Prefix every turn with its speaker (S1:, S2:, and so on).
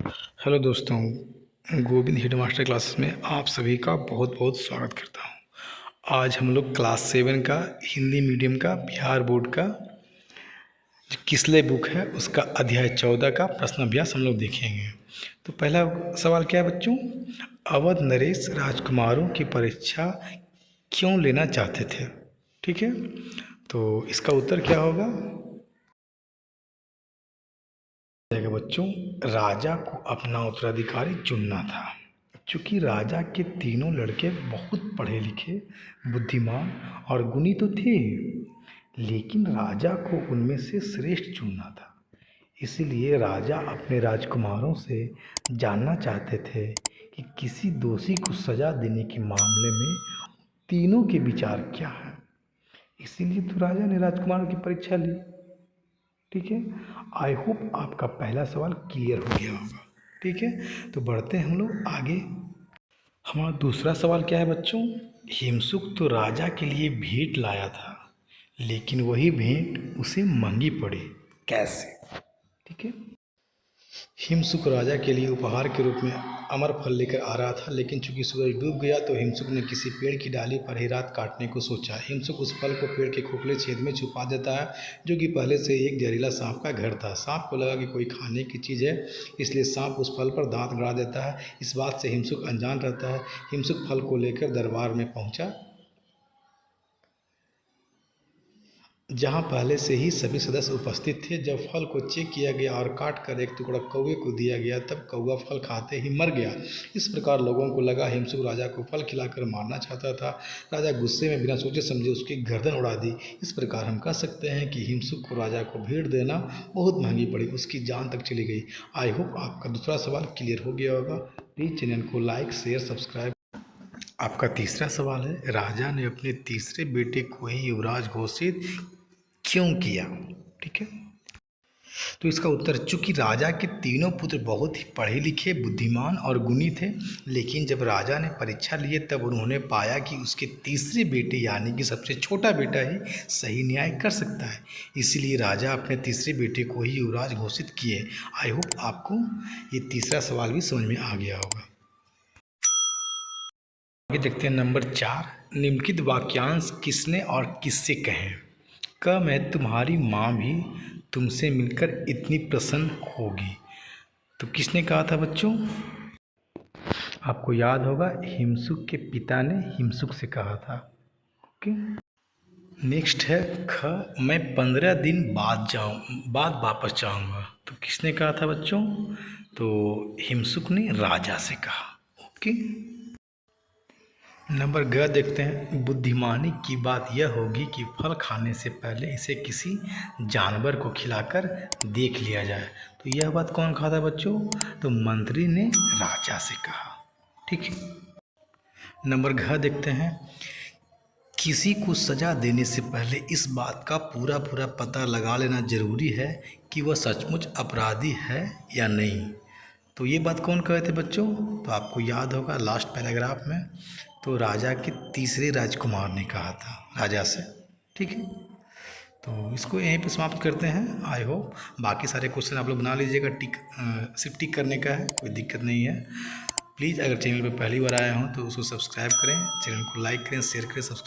S1: Hello दोस्तों, Govind head master classes में आप सभी का बहुत बहुत स्वागत करता हूं। आज हम लोग क्लास 7 का हिंदी मीडियम का बिहार बोर्ड का जो किसले बुक है उसका अध्याय 14 का प्रश्न अभ्यास हम लोग देखेंगे। तो पहला सवाल क्या है बच्चों? अवध नरेश राजकुमारों की परीक्षा क्यों लेना चाहते थे? ठीक है, तो इसका उत्तर क्या होगा? जाएगा बच्चों, राजा को अपना उत्तराधिकारी चुनना था। चूंकि राजा के तीनों लड़के बहुत पढ़े लिखे, बुद्धिमान और गुणी तो थे, लेकिन राजा को उनमें से श्रेष्ठ चुनना था। इसीलिए राजा अपने राजकुमारों से जानना चाहते थे कि किसी दोषी को सजा देने के मामले में तीनों के विचार क्या हैं। इसीलिए तो राजा ने राजकुमारों की परीक्षा ली। ठीक है, आई होप आपका पहला सवाल क्लियर हो गया होगा। ठीक है, तो बढ़ते हैं हम लोग आगे। हमारा दूसरा सवाल क्या है बच्चों? हिमसुक तो राजा के लिए भेंट लाया था, लेकिन वही भेंट उसे महंगी पड़ी। कैसे? ठीक है, हिमसुक राजा के लिए उपहार के रूप में अमर फल लेकर आ रहा था, लेकिन चूंकि सूरज डूब गया तो हिमसुक ने किसी पेड़ की डाली पर ही रात काटने को सोचा। हिमसुक उस फल को पेड़ के खोखले छेद में छुपा देता है, जो कि पहले से एक जहरीला सांप का घर था। सांप को लगा कि कोई खाने की चीज़ है, इसलिए सांप उस फल पर दांत गड़ा देता है। इस बात से हिमसुक अनजान रहता है। हिमसुक फल को लेकर दरबार में पहुंचा, जहाँ पहले से ही सभी सदस्य उपस्थित थे। जब फल को चेक किया गया और काट कर एक टुकड़ा कौवे को दिया गया, तब कौवा फल खाते ही मर गया। इस प्रकार लोगों को लगा हिमसुक राजा को फल खिलाकर मारना चाहता था। राजा गुस्से में बिना सोचे समझे उसकी गर्दन उड़ा दी। इस प्रकार हम कह सकते हैं कि हिमसुक को राजा को भेंट देना बहुत महंगी पड़ी, उसकी जान तक चली गई। आई होप आपका दूसरा सवाल क्लियर हो गया होगा। प्लीज़ चैनल को लाइक शेयर सब्सक्राइब। आपका तीसरा सवाल है, राजा ने अपने तीसरे बेटे को ही युवराज घोषित क्यों किया? ठीक है, तो इसका उत्तर, चूंकि राजा के तीनों पुत्र बहुत ही पढ़े लिखे, बुद्धिमान और गुणी थे, लेकिन जब राजा ने परीक्षा लिए तब उन्होंने पाया कि उसके तीसरे बेटे यानी कि सबसे छोटा बेटा ही सही न्याय कर सकता है। इसलिए राजा अपने तीसरे बेटे को ही युवराज घोषित किए। आई होप आपको ये तीसरा सवाल भी समझ में आ गया होगा। आगे देखते हैं नंबर 4। निम्नलिखित वाक्यांश किसने और किससे कहे? क मैं तुम्हारी माँ भी तुमसे मिलकर इतनी प्रसन्न होगी। तो किसने कहा था बच्चों? आपको याद होगा, हिमसुक के पिता ने हिमसुक से कहा था। ओके, नेक्स्ट है ख मैं 15 दिन बाद वापस जाऊंगा। तो किसने कहा था बच्चों? तो हिमसुक ने राजा से कहा। ओके, नंबर ग देखते हैं। बुद्धिमानी की बात यह होगी कि फल खाने से पहले इसे किसी जानवर को खिलाकर देख लिया जाए। तो यह बात कौन कहा था बच्चों? तो मंत्री ने राजा से कहा। ठीक है, नंबर घ देखते हैं। किसी को सजा देने से पहले इस बात का पूरा पता लगा लेना जरूरी है कि वह सचमुच अपराधी है या नहीं। तो ये बात कौन कहे थे बच्चों? तो आपको याद होगा लास्ट पैराग्राफ में, तो राजा के तीसरे राजकुमार ने कहा था राजा से। ठीक है, तो इसको यहीं पे समाप्त करते हैं। आई होप बाकी सारे क्वेश्चन आप लोग बना लीजिएगा, सिर्फ टिक करने का है, कोई दिक्कत नहीं है। प्लीज़ अगर चैनल पे पहली बार आए हों तो उसको सब्सक्राइब करें, चैनल को लाइक करें, शेयर करें, सब्सक्राइब